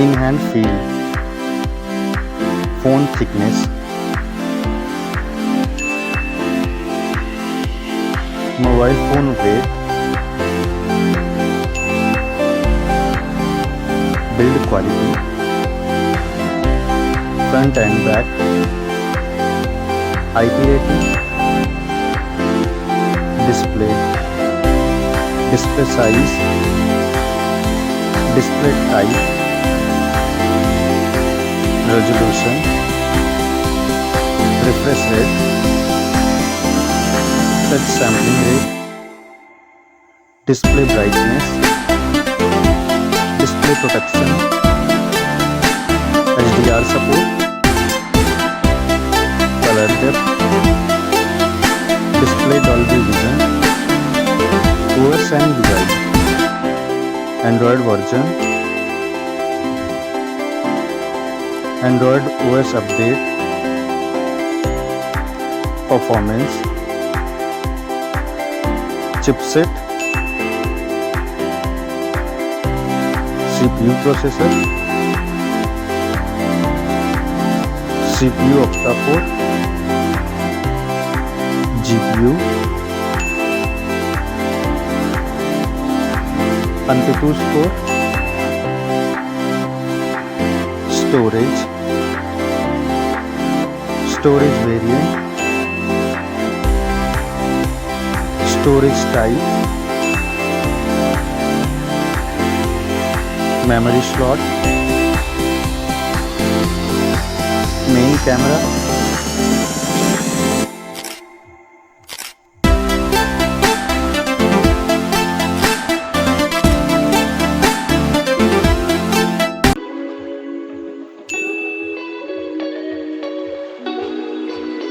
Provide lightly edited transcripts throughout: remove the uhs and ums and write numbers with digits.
in hand feel, phone thickness, mobile phone weight, build quality, front and back, IP rating, display size, display type, resolution, refresh rate, touch sampling rate, display brightness, display protection, HDR support, color depth, display Dolby Vision, OS and UI, Android version, Android OS update, performance, chipset, CPU processor, CPU octa-core, GPU, AnTuTu score, storage variant, storage type, memory slot, main camera,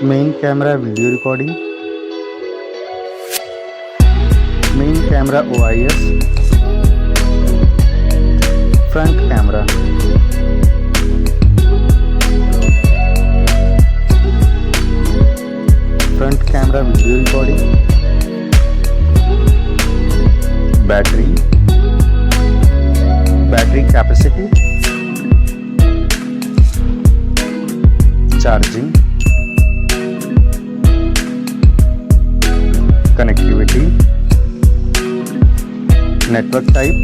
main camera video recording, main camera OIS, front camera, front camera video recording, battery capacity, charging, connectivity, network type,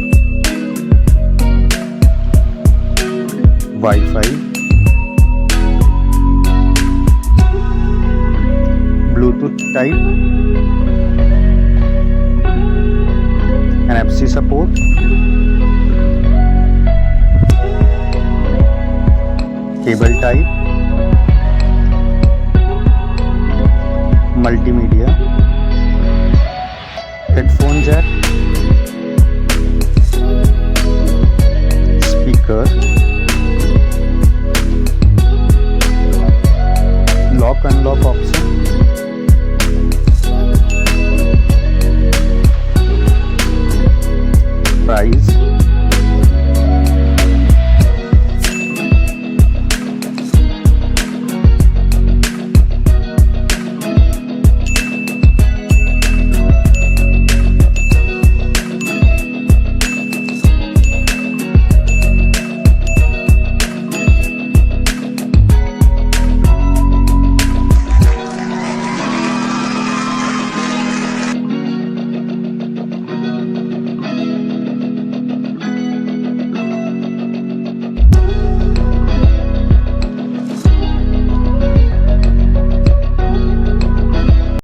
Wi-Fi, Bluetooth type, NFC support, cable type, multimedia, headphone jack, speaker, lock unlock option,